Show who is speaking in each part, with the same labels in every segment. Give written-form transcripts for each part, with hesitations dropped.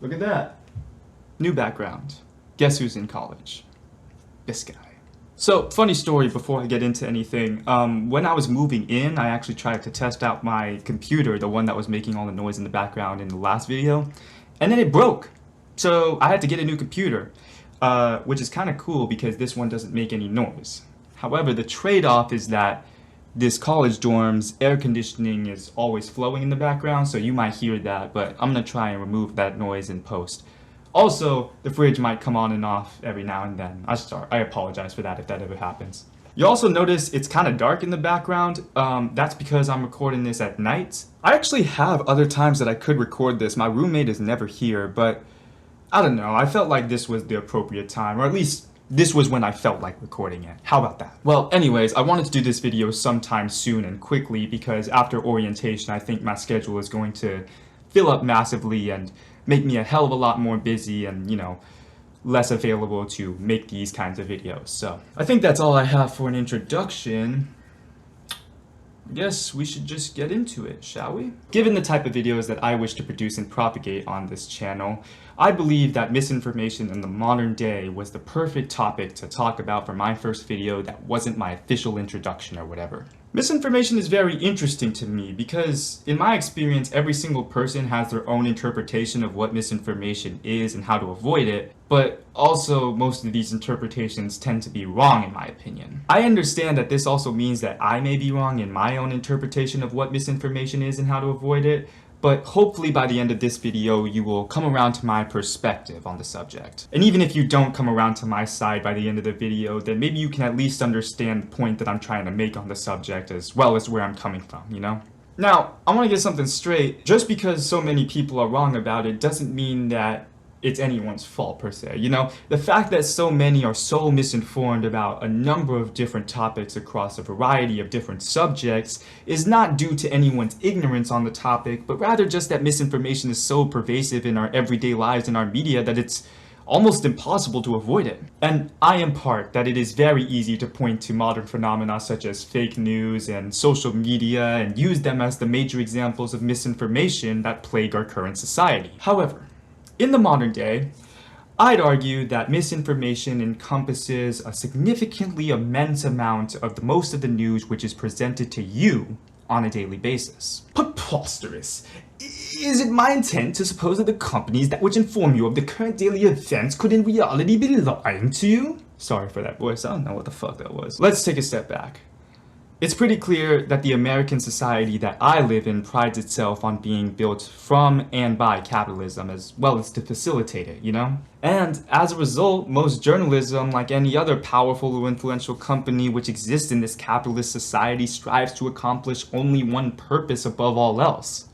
Speaker 1: Look at that. New background. Guess who's in college? This guy. So, funny story before I get into anything. When I was moving in, I actually tried to test out my computer, the one that was making all the noise in the background in the last video, and then it broke. So, I had to get a new computer, which is kind of cool because this one doesn't make any noise. However, the trade-off is that this college dorm's air conditioning is always flowing in the background, so you might hear that, but I'm gonna try and remove that noise in post. Also, the fridge might come on and off every now and then. I apologize for that if that ever happens. You also notice it's kind of dark in the background. That's because I'm recording this at night. I actually have other times that I could record this. My roommate is never here, but I don't know. I felt like this was the appropriate time, or at least this was when I felt like recording it. How about that? Well, anyways, I wanted to do this video sometime soon and quickly because after orientation, I think my schedule is going to fill up massively and make me a hell of a lot more busy and, less available to make these kinds of videos. So I think that's all I have for an introduction. I guess we should just get into it, shall we? Given the type of videos that I wish to produce and propagate on this channel, I believe that misinformation in the modern day was the perfect topic to talk about for my first video that wasn't my official introduction or whatever. Misinformation is very interesting to me because, in my experience, every single person has their own interpretation of what misinformation is and how to avoid it, but also most of these interpretations tend to be wrong in my opinion. I understand that this also means that I may be wrong in my own interpretation of what misinformation is and how to avoid it, but hopefully by the end of this video you will come around to my perspective on the subject. And even if you don't come around to my side by the end of the video, then maybe you can at least understand the point that I'm trying to make on the subject as well as where I'm coming from, Now, I want to get something straight. Just because so many people are wrong about it doesn't mean that it's anyone's fault per se, The fact that so many are so misinformed about a number of different topics across a variety of different subjects is not due to anyone's ignorance on the topic, but rather just that misinformation is so pervasive in our everyday lives and our media that it's almost impossible to avoid it. And I impart that it is very easy to point to modern phenomena such as fake news and social media and use them as the major examples of misinformation that plague our current society. However, in the modern day, I'd argue that misinformation encompasses a significantly immense amount of most of the news which is presented to you on a daily basis. Preposterous! Is it my intent to suppose that the companies that which inform you of the current daily events could in reality be lying to you? Sorry for that voice, I don't know what the fuck that was. Let's take a step back. It's pretty clear that the American society that I live in prides itself on being built from and by capitalism as well as to facilitate it, And as a result, most journalism, like any other powerful or influential company which exists in this capitalist society, strives to accomplish only one purpose above all else,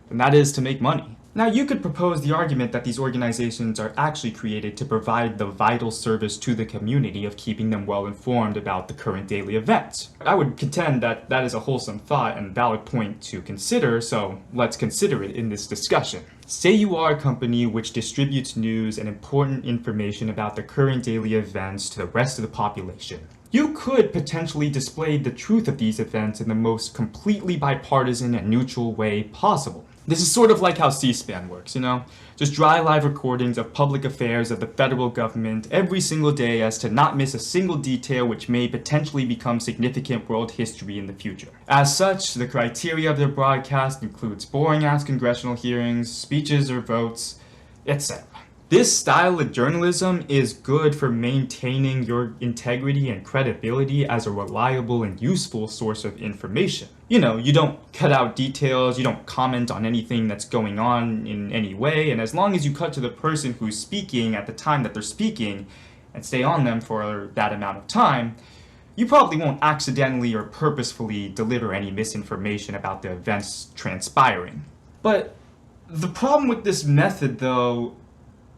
Speaker 1: and that is to make money. Now, you could propose the argument that these organizations are actually created to provide the vital service to the community of keeping them well informed about the current daily events. I would contend that that is a wholesome thought and valid point to consider, so let's consider it in this discussion. Say you are a company which distributes news and important information about the current daily events to the rest of the population. You could potentially display the truth of these events in the most completely bipartisan and neutral way possible. This is sort of like how C-SPAN works, Just dry live recordings of public affairs of the federal government every single day as to not miss a single detail which may potentially become significant world history in the future. As such, the criteria of their broadcast includes boring-ass congressional hearings, speeches or votes, etc. This style of journalism is good for maintaining your integrity and credibility as a reliable and useful source of information. You don't cut out details, you don't comment on anything that's going on in any way, and as long as you cut to the person who's speaking at the time that they're speaking and stay on them for that amount of time, you probably won't accidentally or purposefully deliver any misinformation about the events transpiring. But the problem with this method, though,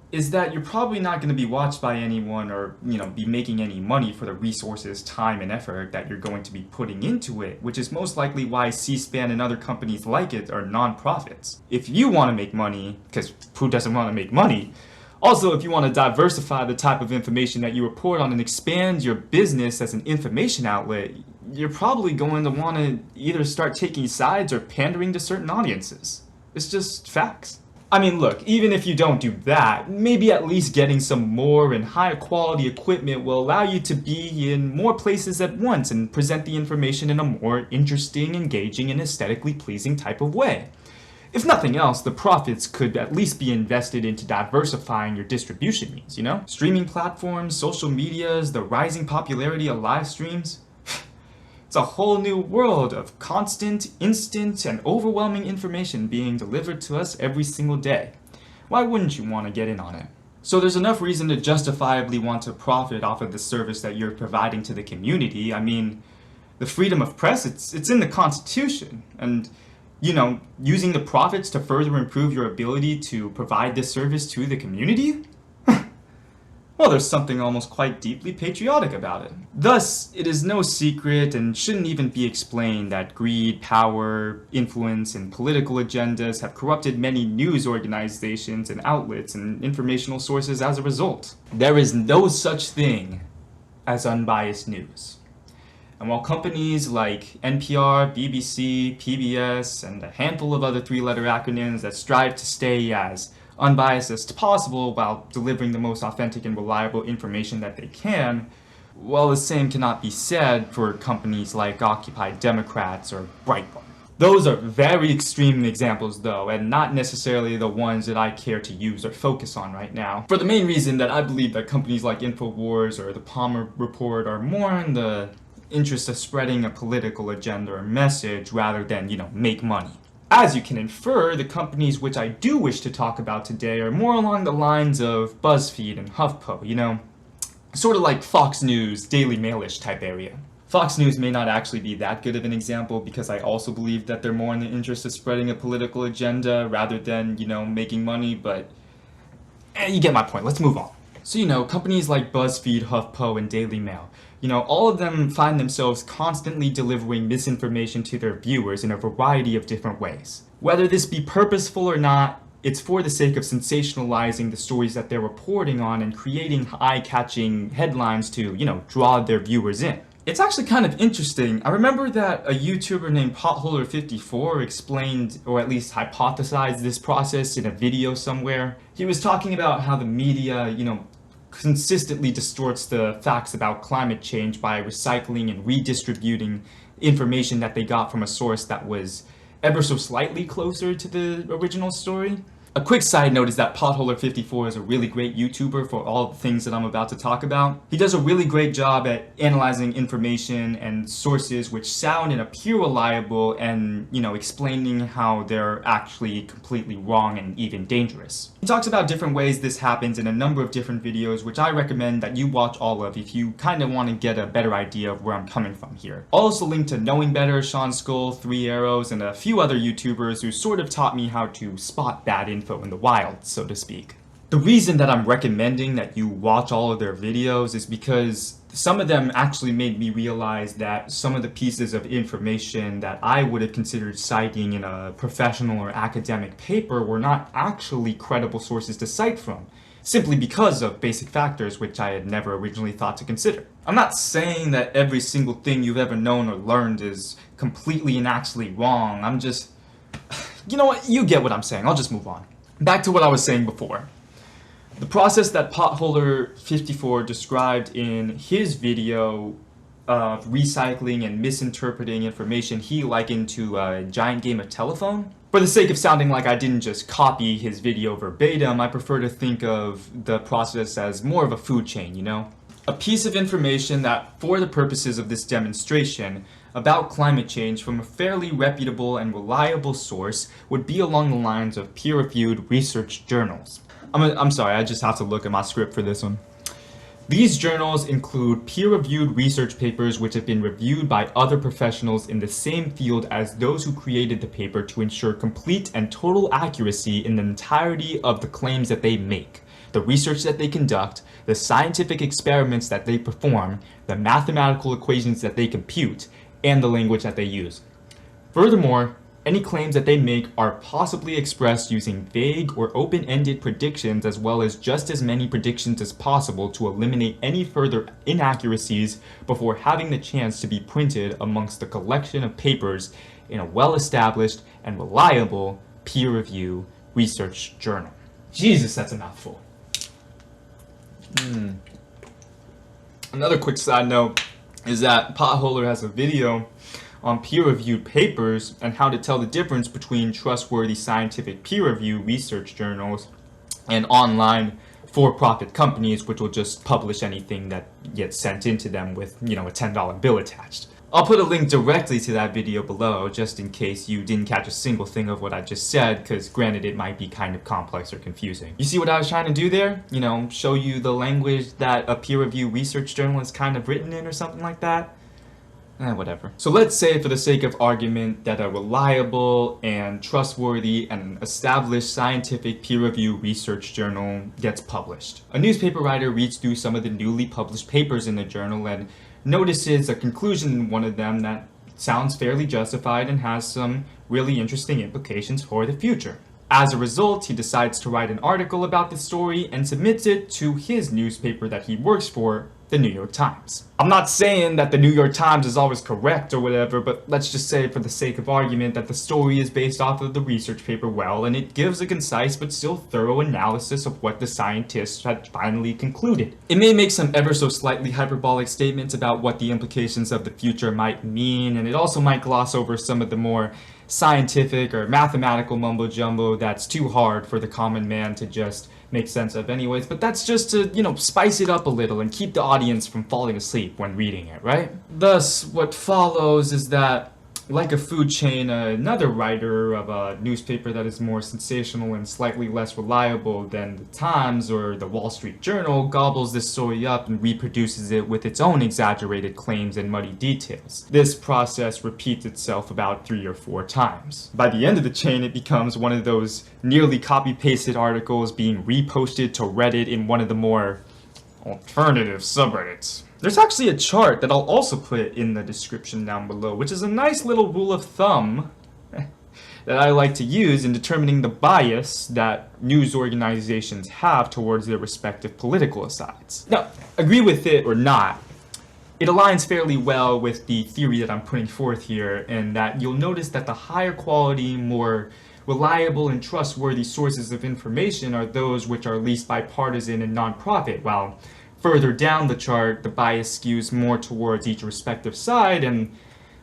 Speaker 1: is that you're probably not going to be watched by anyone or, be making any money for the resources, time, and effort that you're going to be putting into it, which is most likely why C-SPAN and other companies like it are non-profits. If you want to make money, because who doesn't want to make money? Also, if you want to diversify the type of information that you report on and expand your business as an information outlet, you're probably going to want to either start taking sides or pandering to certain audiences. It's just facts. I mean, look, even if you don't do that, maybe at least getting some more and higher quality equipment will allow you to be in more places at once and present the information in a more interesting, engaging, and aesthetically pleasing type of way. If nothing else, the profits could at least be invested into diversifying your distribution means, you know? Streaming platforms, social medias, the rising popularity of live streams. It's a whole new world of constant, instant, and overwhelming information being delivered to us every single day. Why wouldn't you want to get in on it? So there's enough reason to justifiably want to profit off of the service that you're providing to the community. I mean, the freedom of press, it's in the Constitution. And, using the profits to further improve your ability to provide this service to the community? Well, there's something almost quite deeply patriotic about it. Thus, it is no secret and shouldn't even be explained that greed, power, influence, and political agendas have corrupted many news organizations and outlets and informational sources as a result. There is no such thing as unbiased news. And while companies like NPR, BBC, PBS, and a handful of other three-letter acronyms that strive to stay as unbiased as possible while delivering the most authentic and reliable information that they can, well, the same cannot be said for companies like Occupy Democrats or Breitbart. Those are very extreme examples though, and not necessarily the ones that I care to use or focus on right now. For the main reason that I believe that companies like InfoWars or the Palmer Report are more in the interest of spreading a political agenda or message rather than, make money. As you can infer, the companies which I do wish to talk about today are more along the lines of BuzzFeed and HuffPo, sort of like Fox News, Daily Mail-ish type area. Fox News may not actually be that good of an example because I also believe that they're more in the interest of spreading a political agenda rather than, making money, but you get my point. Let's move on. So, companies like BuzzFeed, HuffPo, and Daily Mail, all of them find themselves constantly delivering misinformation to their viewers in a variety of different ways. Whether this be purposeful or not, it's for the sake of sensationalizing the stories that they're reporting on and creating eye-catching headlines to, draw their viewers in. It's actually kind of interesting. I remember that a YouTuber named Potholer54 explained, or at least hypothesized this process in a video somewhere. He was talking about how the media, consistently distorts the facts about climate change by recycling and redistributing information that they got from a source that was ever so slightly closer to the original story. A quick side note is that Potholer54 is a really great YouTuber for all the things that I'm about to talk about. He does a really great job at analyzing information and sources which sound and appear reliable and, explaining how they're actually completely wrong and even dangerous. He talks about different ways this happens in a number of different videos, which I recommend that you watch all of if you kind of want to get a better idea of where I'm coming from here. I'll also link to Knowing Better, Shaun, 3 Arrows, and a few other YouTubers who sort of taught me how to spot bad info in the wild, so to speak. The reason that I'm recommending that you watch all of their videos is because some of them actually made me realize that some of the pieces of information that I would have considered citing in a professional or academic paper were not actually credible sources to cite from, simply because of basic factors which I had never originally thought to consider. I'm not saying that every single thing you've ever known or learned is completely and actually wrong. I'm just... You know what? You get what I'm saying. I'll just move on. Back to what I was saying before. The process that Potholer54 described in his video of recycling and misinterpreting information he likened to a giant game of telephone. For the sake of sounding like I didn't just copy his video verbatim, I prefer to think of the process as more of a food chain, A piece of information that, for the purposes of this demonstration, about climate change from a fairly reputable and reliable source would be along the lines of peer-reviewed research journals. I'm sorry, I just have to look at my script for this one. These journals include peer-reviewed research papers which have been reviewed by other professionals in the same field as those who created the paper to ensure complete and total accuracy in the entirety of the claims that they make, the research that they conduct, the scientific experiments that they perform, the mathematical equations that they compute, and the language that they use. Furthermore, any claims that they make are possibly expressed using vague or open-ended predictions as well as just as many predictions as possible to eliminate any further inaccuracies before having the chance to be printed amongst the collection of papers in a well-established and reliable peer review research journal. Jesus, that's a mouthful. Another quick side note is that Potholer has a video on peer-reviewed papers and how to tell the difference between trustworthy scientific peer-reviewed research journals and online for-profit companies which will just publish anything that gets sent into them with, a $10 bill attached. I'll put a link directly to that video below just in case you didn't catch a single thing of what I just said, because granted it might be kind of complex or confusing. You see what I was trying to do there? Show you the language that a peer-reviewed research journal is kind of written in or something like that? Whatever. So let's say for the sake of argument that a reliable and trustworthy and established scientific peer-reviewed research journal gets published. A newspaper writer reads through some of the newly published papers in the journal and notices a conclusion in one of them that sounds fairly justified and has some really interesting implications for the future. As a result, he decides to write an article about the story and submits it to his newspaper that he works for, the New York Times. I'm not saying that the New York Times is always correct or whatever, but let's just say for the sake of argument that the story is based off of the research paper well, and it gives a concise but still thorough analysis of what the scientists had finally concluded. It may make some ever so slightly hyperbolic statements about what the implications of the future might mean, and it also might gloss over some of the more scientific or mathematical mumbo jumbo that's too hard for the common man to just make sense of anyways, but that's just to, spice it up a little and keep the audience from falling asleep when reading it, right? Thus, what follows is that, like a food chain, another writer of a newspaper that is more sensational and slightly less reliable than the Times or the Wall Street Journal gobbles this story up and reproduces it with its own exaggerated claims and muddy details. This process repeats itself about 3 or 4 times. By the end of the chain, it becomes one of those nearly copy-pasted articles being reposted to Reddit in one of the more alternative subreddits. There's actually a chart that I'll also put in the description down below, which is a nice little rule of thumb that I like to use in determining the bias that news organizations have towards their respective political asides. Now, agree with it or not, it aligns fairly well with the theory that I'm putting forth here, in that you'll notice that the higher quality, more reliable and trustworthy sources of information are those which are least bipartisan and nonprofit, while further down the chart, the bias skews more towards each respective side, and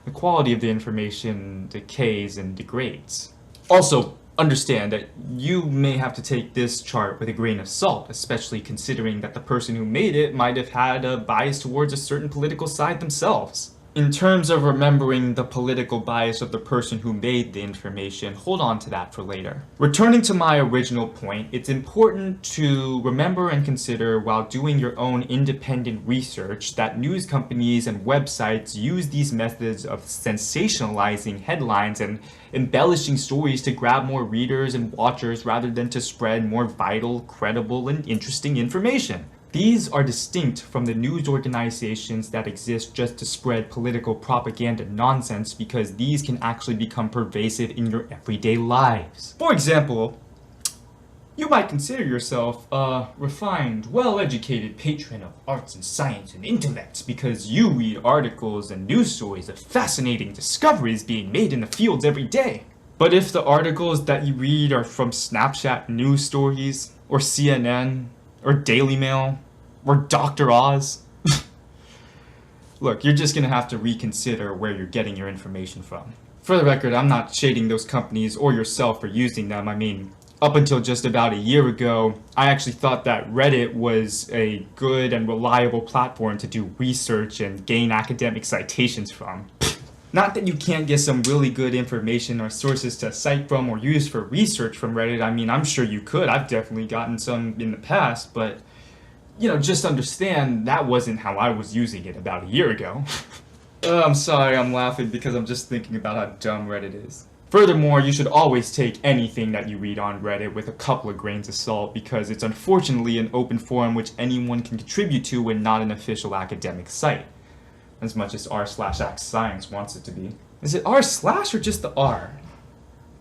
Speaker 1: the quality of the information decays and degrades. Also, understand that you may have to take this chart with a grain of salt, especially considering that the person who made it might have had a bias towards a certain political side themselves. In terms of remembering the political bias of the person who made the information, hold on to that for later. Returning to my original point, it's important to remember and consider while doing your own independent research that news companies and websites use these methods of sensationalizing headlines and embellishing stories to grab more readers and watchers rather than to spread more vital, credible, and interesting information. These are distinct from the news organizations that exist just to spread political propaganda nonsense, because these can actually become pervasive in your everyday lives. For example, you might consider yourself a refined, well-educated patron of arts and science and intellect because you read articles and news stories of fascinating discoveries being made in the fields every day. But if the articles that you read are from Snapchat news stories, or CNN, or Daily Mail, or Dr. Oz, look, you're just gonna have to reconsider where you're getting your information from. For the record, I'm not shading those companies or yourself for using them. I mean, up until just about a year ago, I actually thought that Reddit was a good and reliable platform to do research and gain academic citations from. Not that you can't get some really good information or sources to cite from or use for research from Reddit. I mean, I'm sure you could. I've definitely gotten some in the past, but just understand that wasn't how I was using it about a year ago. I'm sorry, I'm laughing because I'm just thinking about how dumb Reddit is. Furthermore, you should always take anything that you read on Reddit with a couple of grains of salt, because it's unfortunately an open forum which anyone can contribute to and not an official academic site. As much as r/ActScience wants it to be. Is it r/ or just the r?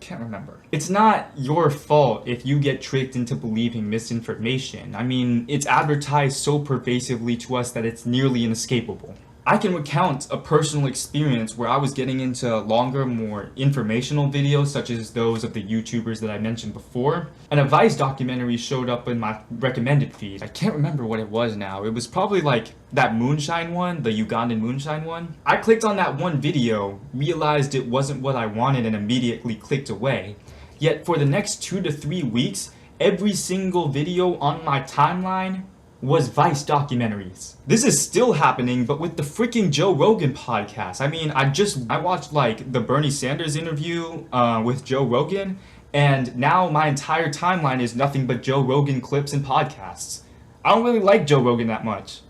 Speaker 1: Can't remember. It's not your fault if you get tricked into believing misinformation. I mean, it's advertised so pervasively to us that it's nearly inescapable. I can recount a personal experience where I was getting into longer, more informational videos, such as those of the YouTubers that I mentioned before, and a Vice documentary showed up in my recommended feed. I can't remember what it was now. It was probably like that moonshine one, the Ugandan moonshine one. I clicked on that one video, realized it wasn't what I wanted, and immediately clicked away. Yet for the next 2 to 3 weeks, every single video on my timeline was Vice documentaries. This is still happening, but with the freaking Joe Rogan podcast. I mean, I watched like the Bernie Sanders interview with Joe Rogan, and now my entire timeline is nothing but Joe Rogan clips and podcasts. I don't really like Joe Rogan that much.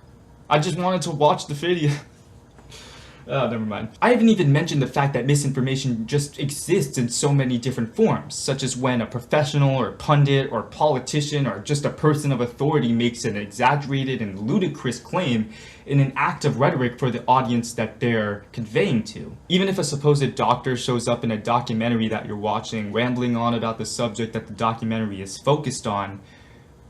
Speaker 1: I just wanted to watch the video. Oh, never mind. I haven't even mentioned the fact that misinformation just exists in so many different forms, such as when a professional or pundit or politician or just a person of authority makes an exaggerated and ludicrous claim in an act of rhetoric for the audience that they're conveying to. Even if a supposed doctor shows up in a documentary that you're watching, rambling on about the subject that the documentary is focused on,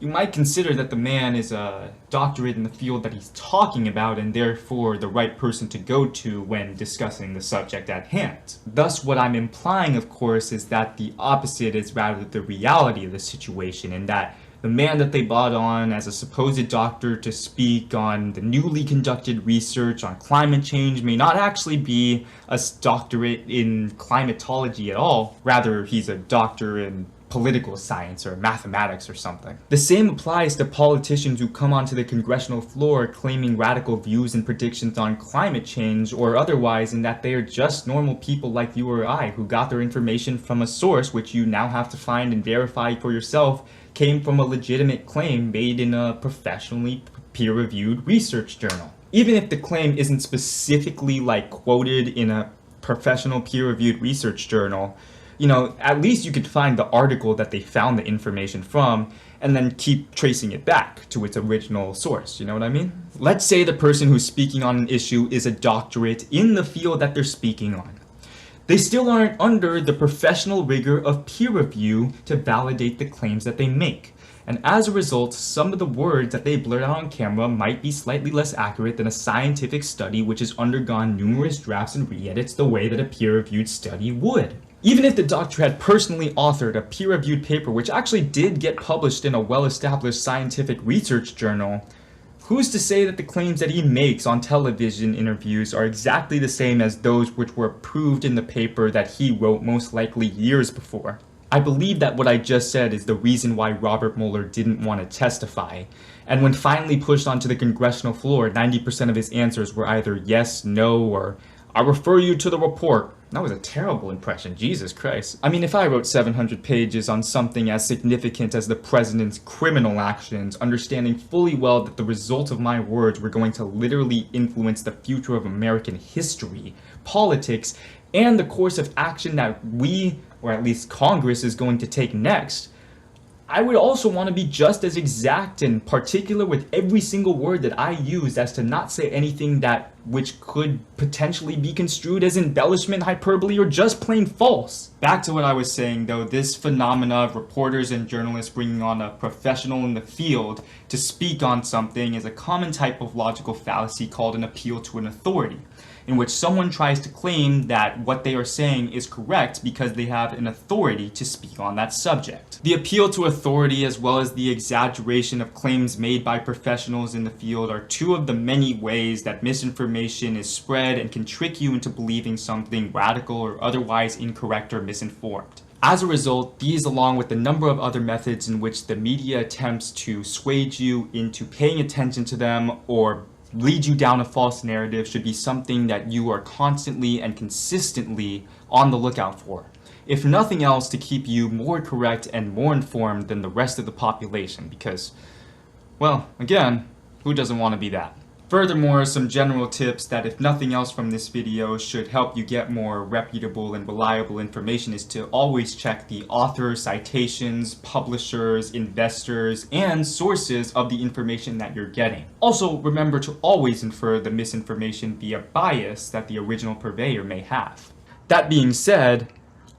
Speaker 1: you might consider that the man is a doctorate in the field that he's talking about and therefore the right person to go to when discussing the subject at hand. Thus, what I'm implying, of course, is that the opposite is rather the reality of the situation, and that the man that they brought on as a supposed doctor to speak on the newly conducted research on climate change may not actually be a doctorate in climatology at all. Rather, he's a doctor in political science or mathematics or something. The same applies to politicians who come onto the congressional floor claiming radical views and predictions on climate change or otherwise, in that they are just normal people like you or I who got their information from a source which you now have to find and verify for yourself came from a legitimate claim made in a professionally peer-reviewed research journal. Even if the claim isn't specifically like quoted in a professional peer-reviewed research journal, at least you could find the article that they found the information from and then keep tracing it back to its original source, you know what I mean? Let's say the person who's speaking on an issue is a doctorate in the field that they're speaking on. They still aren't under the professional rigor of peer review to validate the claims that they make. And as a result, some of the words that they blurt out on camera might be slightly less accurate than a scientific study which has undergone numerous drafts and re-edits the way that a peer-reviewed study would. Even if the doctor had personally authored a peer-reviewed paper which actually did get published in a well-established scientific research journal, who's to say that the claims that he makes on television interviews are exactly the same as those which were approved in the paper that he wrote most likely years before? I believe that what I just said is the reason why Robert Mueller didn't want to testify, and when finally pushed onto the congressional floor, 90% of his answers were either yes, no, or I refer you to the report. That was a terrible impression, Jesus Christ. I mean, if I wrote 700 pages on something as significant as the president's criminal actions, understanding fully well that the result of my words were going to literally influence the future of American history, politics, and the course of action that we, or at least Congress, is going to take next, I would also want to be just as exact and particular with every single word that I use as to not say anything which could potentially be construed as embellishment, hyperbole, or just plain false. Back to what I was saying though, this phenomena of reporters and journalists bringing on a professional in the field to speak on something is a common type of logical fallacy called an appeal to an authority, in which someone tries to claim that what they are saying is correct because they have an authority to speak on that subject. The appeal to authority, as well as the exaggeration of claims made by professionals in the field, are two of the many ways that misinformation is spread and can trick you into believing something radical or otherwise incorrect or misinformed. As a result, these, along with a number of other methods in which the media attempts to sway you into paying attention to them or lead you down a false narrative, should be something that you are constantly and consistently on the lookout for, if nothing else to keep you more correct and more informed than the rest of the population, because, well, again, who doesn't want to be that? Furthermore, some general tips that, if nothing else from this video, should help you get more reputable and reliable information is to always check the author, citations, publishers, investors, and sources of the information that you're getting. Also, remember to always infer the misinformation via bias that the original purveyor may have. That being said,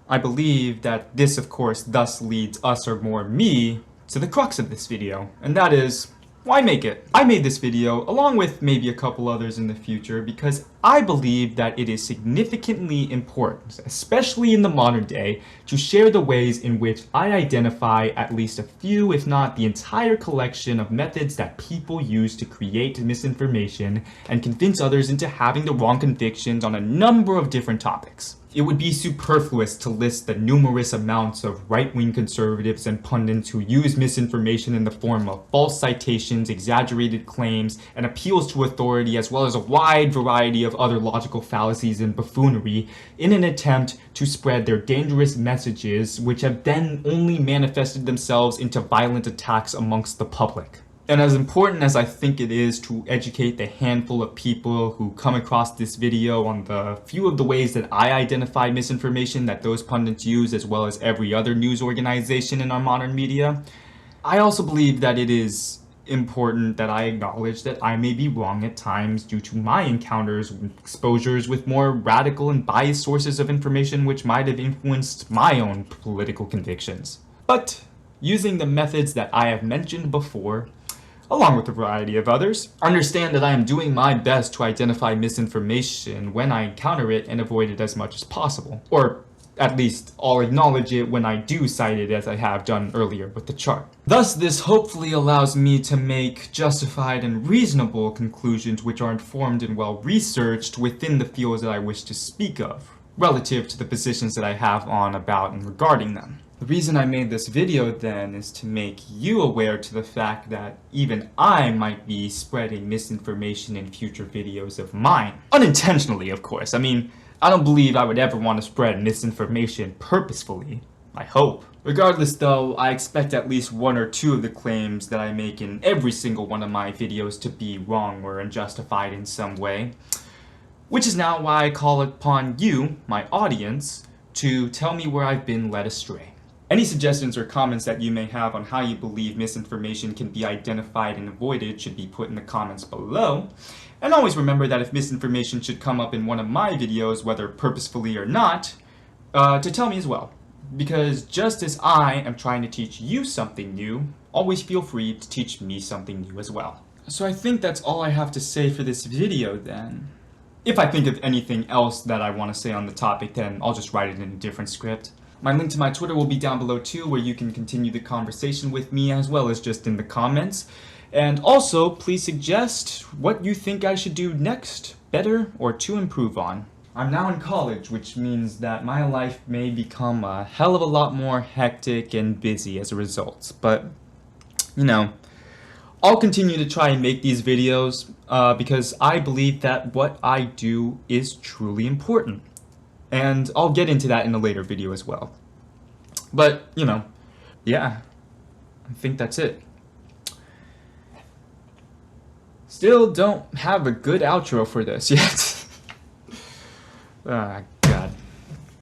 Speaker 1: I believe that this, of course, thus leads us, or more me, to the crux of this video, and that is, Why make it? I made this video, along with maybe a couple others in the future, because I believe that it is significantly important, especially in the modern day, to share the ways in which I identify at least a few, if not the entire collection of methods that people use to create misinformation and convince others into having the wrong convictions on a number of different topics. It would be superfluous to list the numerous amounts of right-wing conservatives and pundits who use misinformation in the form of false citations, exaggerated claims, and appeals to authority, as well as a wide variety of other logical fallacies and buffoonery, in an attempt to spread their dangerous messages, which have then only manifested themselves into violent attacks amongst the public. And as important as I think it is to educate the handful of people who come across this video on the few of the ways that I identify misinformation that those pundits use, as well as every other news organization in our modern media, I also believe that it is important that I acknowledge that I may be wrong at times due to my encounters and exposures with more radical and biased sources of information which might have influenced my own political convictions. But using the methods that I have mentioned before, along with a variety of others, understand that I am doing my best to identify misinformation when I encounter it and avoid it as much as possible. Or at least I'll acknowledge it when I do cite it, as I have done earlier with the chart. Thus, this hopefully allows me to make justified and reasonable conclusions which are informed and well researched within the fields that I wish to speak of, relative to the positions that I have on, about, and regarding them. The reason I made this video then is to make you aware to the fact that even I might be spreading misinformation in future videos of mine. Unintentionally, of course. I mean, I don't believe I would ever want to spread misinformation purposefully. I hope. Regardless though, I expect at least one or two of the claims that I make in every single one of my videos to be wrong or unjustified in some way. Which is now why I call upon you, my audience, to tell me where I've been led astray. Any suggestions or comments that you may have on how you believe misinformation can be identified and avoided should be put in the comments below. And always remember that if misinformation should come up in one of my videos, whether purposefully or not, to tell me as well. Because just as I am trying to teach you something new, always feel free to teach me something new as well. So I think that's all I have to say for this video then. If I think of anything else that I want to say on the topic, then I'll just write it in a different script. My link to my Twitter will be down below too, where you can continue the conversation with me, as well as just in the comments. And also, please suggest what you think I should do next, better, or to improve on. I'm now in college, which means that my life may become a hell of a lot more hectic and busy as a result. But, you know, I'll continue to try and make these videos because I believe that what I do is truly important. And I'll get into that in a later video as well. But, you know, yeah, I think that's it. Still don't have a good outro for this yet.